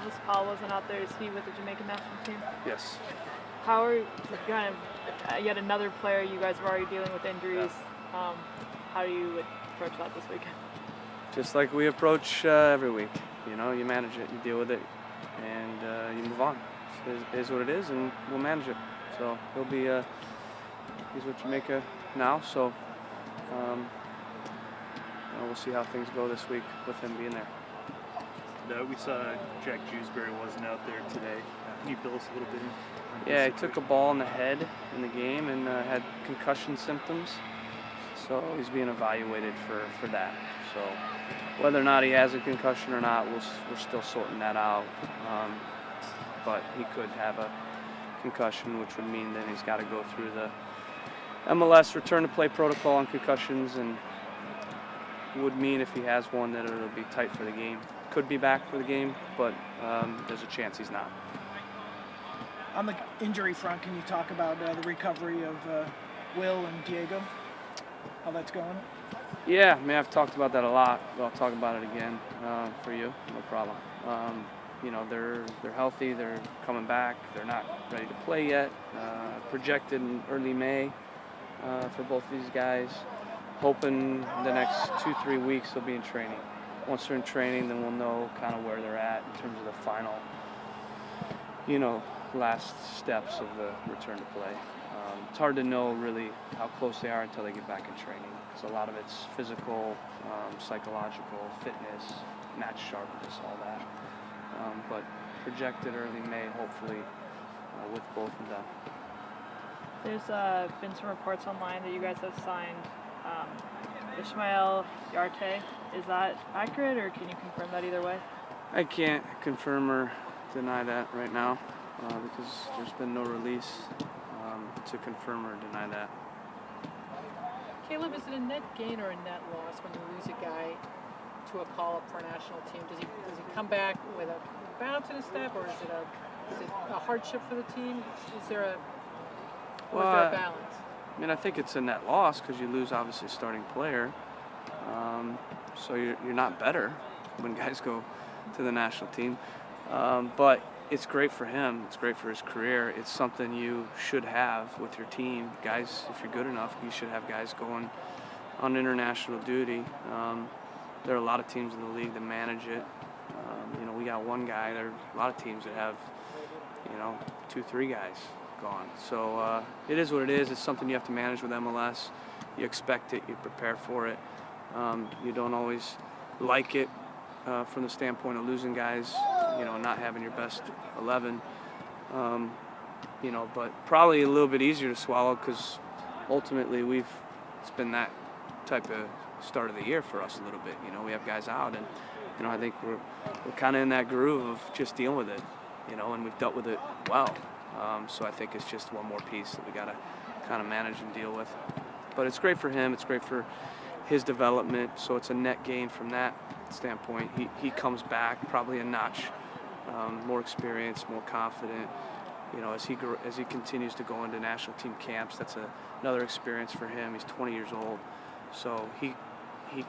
Elvis Paul wasn't out there. Is he with the Jamaican national team? Yes. How are kind of yet another player you guys are already dealing with injuries? How do you approach that this weekend? Just like we approach every week. You know, you manage it, you deal with it, and you move on. It is what it is, and we'll manage it. So he'll be he's with Jamaica now, so we'll see how things go this week with him being there. We saw Jack Jewsbury wasn't out there today. Can you fill us a little bit in? Yeah, he took a ball in the head in the game and had concussion symptoms. So he's being evaluated for that. So whether or not he has a concussion or not, we're still sorting that out. But he could have a concussion, which would mean then he's got to go through the MLS return to play protocol on concussions, and would mean if he has one that it'll be tight for the game. Could be back for the game, but there's a chance he's not. On the injury front, can you talk about the recovery of Will and Diego? How that's going? Yeah, I mean, I've talked about that a lot, but I'll talk about it again for you, no problem. You know, they're healthy, they're coming back, they're not ready to play yet. Projected in early May for both these guys. Hoping the next 2-3 weeks they'll be in training. Once they're in training, then we'll know kind of where they're at in terms of the final, you know, last steps of the return to play. It's hard to know really how close they are until they get back in training, because a lot of it's physical, psychological, fitness, match sharpness, all that. But projected early May, hopefully, with both of them. There's been some reports online that you guys have signed Ishmael Yarte. Is that accurate, or can you confirm that either way? I can't confirm or deny that right now because there's been no release to confirm or deny that. Caleb, is it a net gain or a net loss when you lose a guy to a call-up for a national team? Does he come back with a bounce in his step, or is it a hardship for the team? Is there a balance? I mean, I think it's a net loss because you lose, obviously, a starting player. So you're not better when guys go to the national team. But it's great for him. It's great for his career. It's something you should have with your team. Guys, if you're good enough, you should have guys going on international duty. There are a lot of teams in the league that manage it. You know, we got one guy. There are a lot of teams that have, 2-3 guys gone. So it is what it is. It's something you have to manage with MLS. You expect it. You prepare for it. You don't always like it from the standpoint of losing guys, not having your best 11. But probably a little bit easier to swallow because ultimately it's been that type of start of the year for us a little bit. We have guys out, and I think we're kind of in that groove of just dealing with it, and we've dealt with it well. So I think it's just one more piece that we got to kind of manage and deal with. But it's great for him. It's great for his development. So it's a net gain from that standpoint. He comes back probably a notch more experienced, more confident. As he continues to go into national team camps, that's another experience for him. He's 20 years old, so he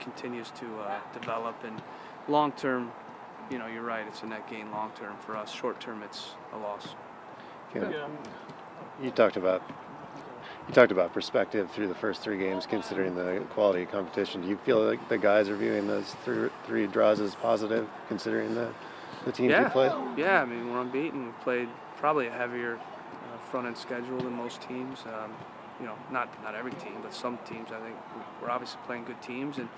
continues to develop. And long term, you're right. It's a net gain long term for us. Short term, it's a loss. You talked about perspective through the first 3 games, considering the quality of competition. Do you feel like the guys are viewing those three draws as positive, considering the teams you played? Yeah, I mean, we're unbeaten. We played probably a heavier front-end schedule than most teams. Not every team, but some teams. I think we're obviously playing good teams, and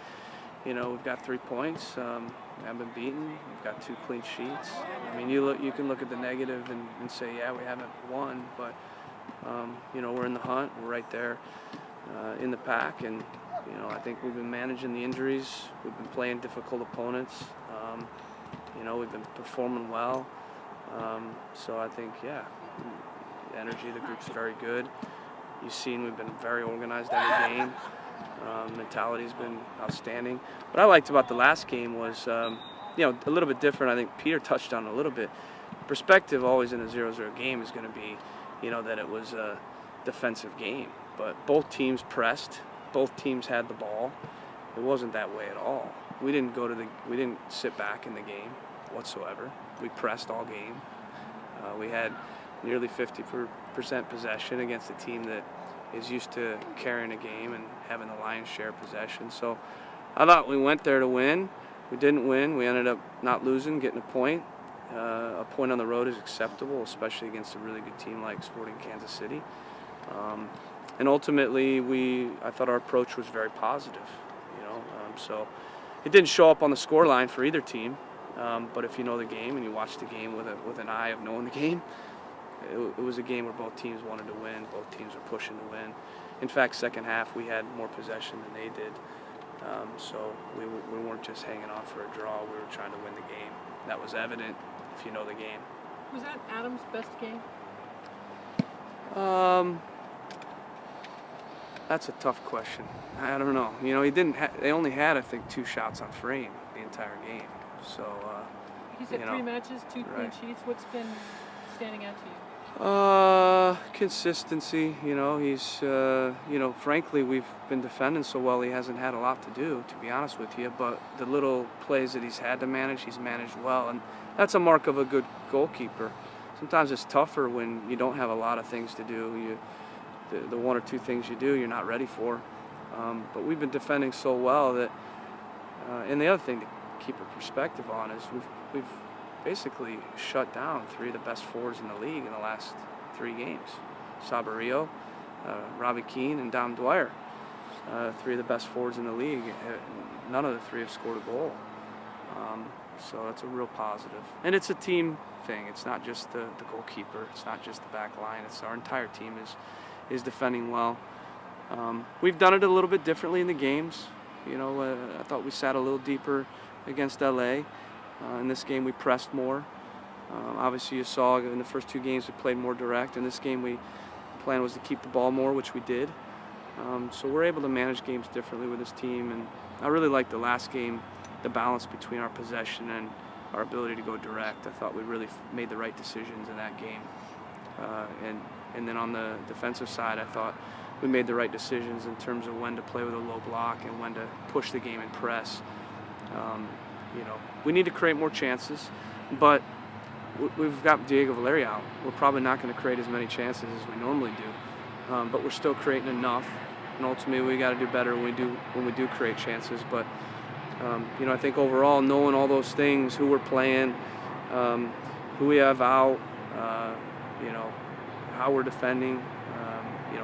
we've got 3 points. We haven't been beaten. We've got 2 clean sheets. I mean, you can look at the negative and say, yeah, we haven't won, but we're in the hunt. We're right there in the pack, and I think we've been managing the injuries. We've been playing difficult opponents. We've been performing well. So I think, the energy of the group's very good. You've seen we've been very organized every game. Mentality's been outstanding. What I liked about the last game was, a little bit different. I think Peter touched on it a little bit. Perspective always in a 0-0 game is going to be, that it was a defensive game. But both teams pressed. Both teams had the ball. It wasn't that way at all. We didn't sit back in the game whatsoever. We pressed all game. We had nearly 50% possession against a team that is used to carrying a game and having the lion's share of possession. So I thought we went there to win. We didn't win. We ended up not losing, getting a point. A point on the road is acceptable, especially against a really good team like Sporting Kansas City. And ultimately, I thought our approach was very positive. So it didn't show up on the score line for either team. But if you know the game and you watch the game with an eye of knowing the game, it was a game where both teams wanted to win. Both teams were pushing to win. In fact, second half we had more possession than they did. So we weren't just hanging on for a draw. We were trying to win the game. That was evident if you know the game. Was that Adam's best game? That's a tough question. I don't know. He didn't. They only had, I think, 2 shots on frame the entire game. So. He's had 3 matches, 2 clean sheets. What's been standing out to you? Consistency. He's. Frankly, we've been defending so well. He hasn't had a lot to do, to be honest with you. But the little plays that he's had to manage, he's managed well, and that's a mark of a good goalkeeper. Sometimes it's tougher when you don't have a lot of things to do. The 1 or 2 things you do, you're not ready for. But we've been defending so well that. And the other thing to keep a perspective on is we've basically shut down 3 of the best forwards in the league in the last 3 games. Sabarillo, Robbie Keane, and Dom Dwyer. 3 of the best forwards in the league. None of the 3 have scored a goal. So that's a real positive. And it's a team thing. It's not just the goalkeeper. It's not just the back line. It's our entire team is defending well. We've done it a little bit differently in the games. I thought we sat a little deeper against LA. In this game, we pressed more. Obviously, you saw in the first 2 games we played more direct. In this game, the plan was to keep the ball more, which we did. So we're able to manage games differently with this team. And I really liked the last game, the balance between our possession and our ability to go direct. I thought we really made the right decisions in that game. And then on the defensive side, I thought we made the right decisions in terms of when to play with a low block and when to push the game and press. We need to create more chances, but we've got Diego Valeri out. We're probably not going to create as many chances as we normally do, but we're still creating enough. And ultimately, we got to do better when we do create chances. But I think overall, knowing all those things, who we're playing, who we have out, how we're defending,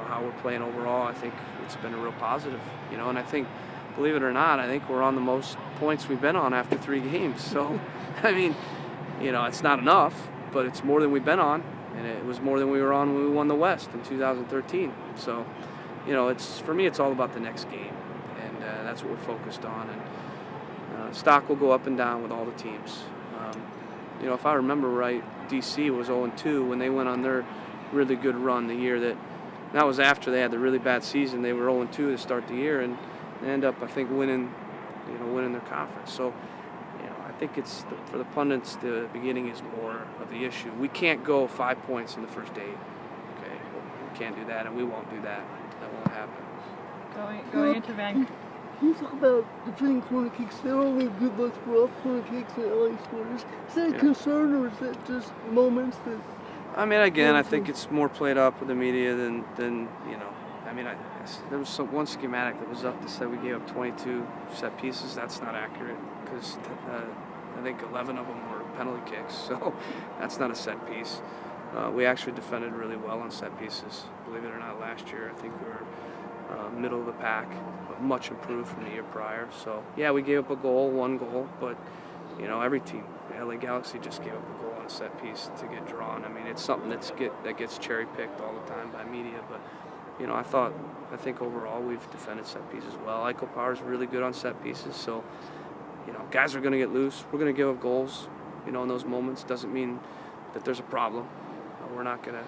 how we're playing overall, I think it's been a real positive. And I think, believe it or not, I think we're on the most points we've been on after 3 games. So, it's not enough, but it's more than we've been on, and it was more than we were on when we won the West in 2013. So, for me, it's all about the next game, and that's what we're focused on. And stock will go up and down with all the teams. If I remember right, DC was 0-2 when they went on their really good run the year that was after they had the really bad season. They were 0-2 to start the year, and they end up, I think, winning their conference. So, I think it's for the pundits, the beginning is more of the issue. We can't go 5 points in the first 8. Okay, we can't do that, and we won't do that. That won't happen. Going into Vancouver. Can you talk about defending corner kicks? They're only good looks for off corner kicks and LA scores. Is that a concern, or is that just moments that? Again, I think it's more played up with the media than there was one schematic that was up that said we gave up 22 set pieces. That's not accurate because I think 11 of them were penalty kicks, so that's not a set piece. We actually defended really well on set pieces. Believe it or not, last year I think we were middle of the pack, but much improved from the year prior. So yeah, we gave up one goal, but every team, the LA Galaxy just gave up a goal on a set piece to get drawn. It's something that gets cherry picked all the time by media, but I think overall we've defended set pieces well. Eichel Power's really good on set pieces, so guys are going to get loose. We're going to give up goals, in those moments. Doesn't mean that there's a problem. We're not going to.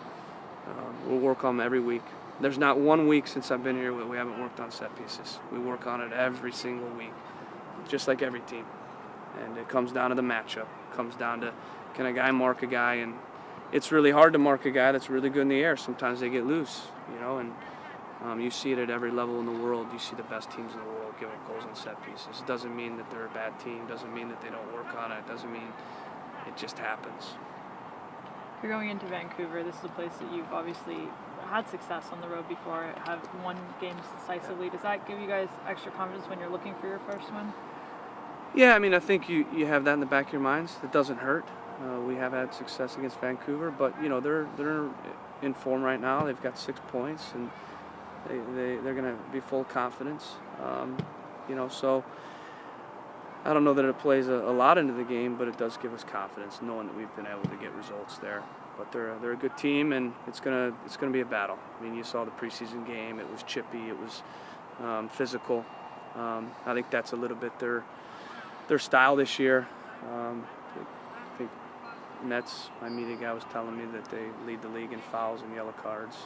We'll work on them every week. There's not one week since I've been here where we haven't worked on set pieces. We work on it every single week, just like every team. And it comes down to the matchup. It comes down to, can a guy mark a guy? And it's really hard to mark a guy that's really good in the air. Sometimes they get loose, and you see it at every level in the world. You see the best teams in the world give up goals on set pieces. It doesn't mean that they're a bad team. It doesn't mean that they don't work on it. It doesn't mean it just happens. You're going into Vancouver. This is a place that you've obviously had success on the road before, have won games decisively. Does that give you guys extra confidence when you're looking for your first win? Yeah, I mean, I think you have that in the back of your minds. It doesn't hurt. We have had success against Vancouver, but they're in form right now. They've got 6 points, and they're going to be full of confidence. So I don't know that it plays a lot into the game, but it does give us confidence knowing that we've been able to get results there. But they're a good team, and it's gonna be a battle. I mean, you saw the preseason game. It was chippy. It was physical. I think that's a little bit their style this year. I think Nets, my media guy was telling me that they lead the league in fouls and yellow cards.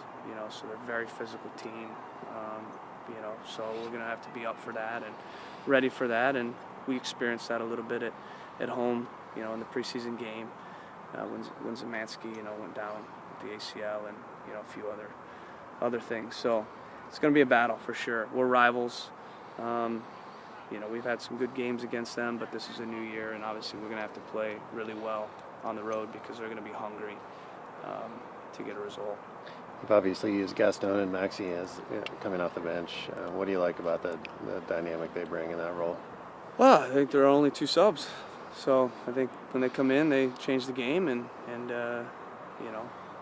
So they're a very physical team. So we're gonna have to be up for that and ready for that. And we experienced that a little bit at home. In the preseason game when Zemansky went down with the ACL and a few other things. So it's gonna be a battle for sure. We're rivals. We've had some good games against them, but this is a new year, and obviously we're going to have to play really well on the road because they're going to be hungry to get a result. You've obviously used Gaston and Maxi as coming off the bench. What do you like about the dynamic they bring in that role? Well, I think there are only 2 subs, so I think when they come in, they change the game, and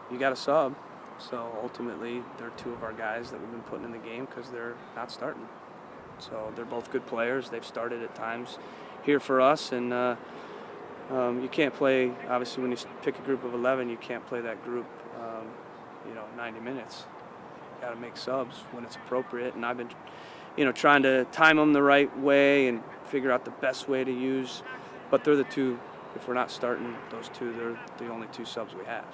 you got a sub. So ultimately, they're 2 of our guys that we've been putting in the game because they're not starting. So they're both good players. They've started at times here for us, and you can't play, obviously when you pick a group of 11, you can't play that group 90 minutes. You got to make subs when it's appropriate, and I've been trying to time them the right way and figure out the best way to use, but they're the 2, if we're not starting those 2, they're the only 2 subs we have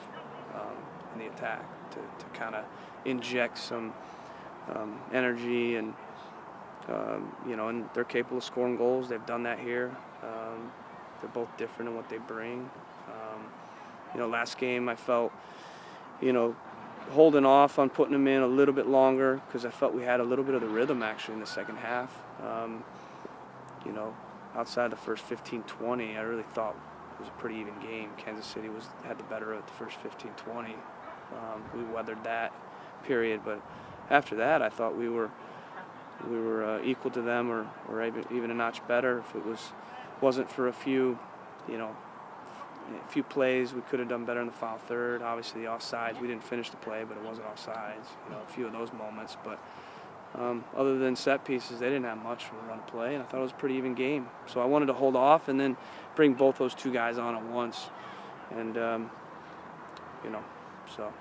in the attack to kind of inject some energy and and they're capable of scoring goals. They've done that here. They're both different in what they bring. Last game I felt, holding off on putting them in a little bit longer because I felt we had a little bit of the rhythm actually in the second half. Outside the first 15-20, I really thought it was a pretty even game. Kansas City had the better of it the first 15-20. We weathered that period, but after that I thought we were equal to them or even a notch better. If it wasn't for a few plays we could have done better in the foul third. Obviously the offsides, we didn't finish the play, but it wasn't offsides. A few of those moments. But other than set pieces, they didn't have much from the run of play, and I thought it was a pretty even game. So I wanted to hold off and then bring both those 2 guys on at once. And, so.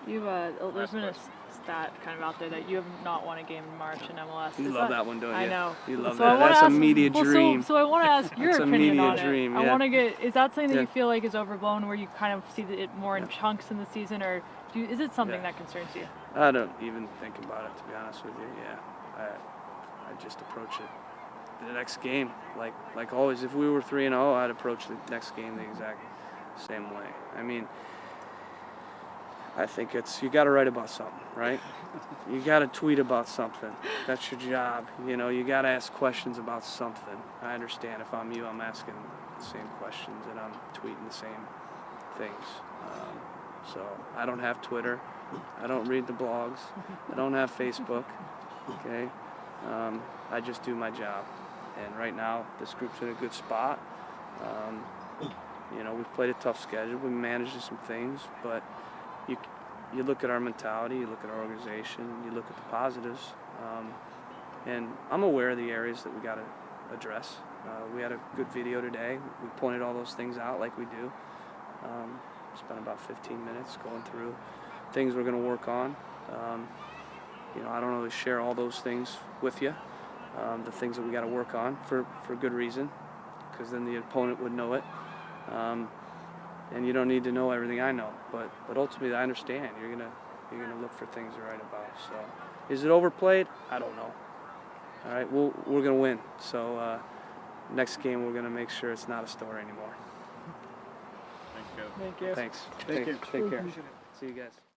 There's been a stat kind of out there that you have not won a game in March in MLS. You love that one, don't you? I know. You love so that. That's a media dream. So I want to ask your That's opinion on a media dream, it. yeah. I want to get, is that something that you feel like is overblown where you kind of see it more in chunks in the season, or is it something that concerns you? I don't even think about it, to be honest with you. Yeah, I just approach it the next game like always. If we were 3-0, I'd approach the next game the exact same way. I mean, I think you got to write about something, right? You got to tweet about something. That's your job. You got to ask questions about something. I understand if I'm you, I'm asking the same questions and I'm tweeting the same things. So I don't have Twitter. I don't read the blogs. I don't have Facebook. Okay, I just do my job. And right now, this group's in a good spot. We've played a tough schedule. We managed some things, but you look at our mentality, you look at our organization, you look at the positives, and I'm aware of the areas that we got to address. We had a good video today. We pointed all those things out like we do. Spent about 15 minutes going through things we're going to work on. I don't really share all those things with you, the things that we got to work on for good reason, because then the opponent would know it. And you don't need to know everything I know, but ultimately I understand you're gonna look for things to write about. So, is it overplayed? I don't know. All right, we're gonna win. So next game we're gonna make sure it's not a story anymore. Thank you. Thank you. Thanks. Thank you. Take care. See you guys.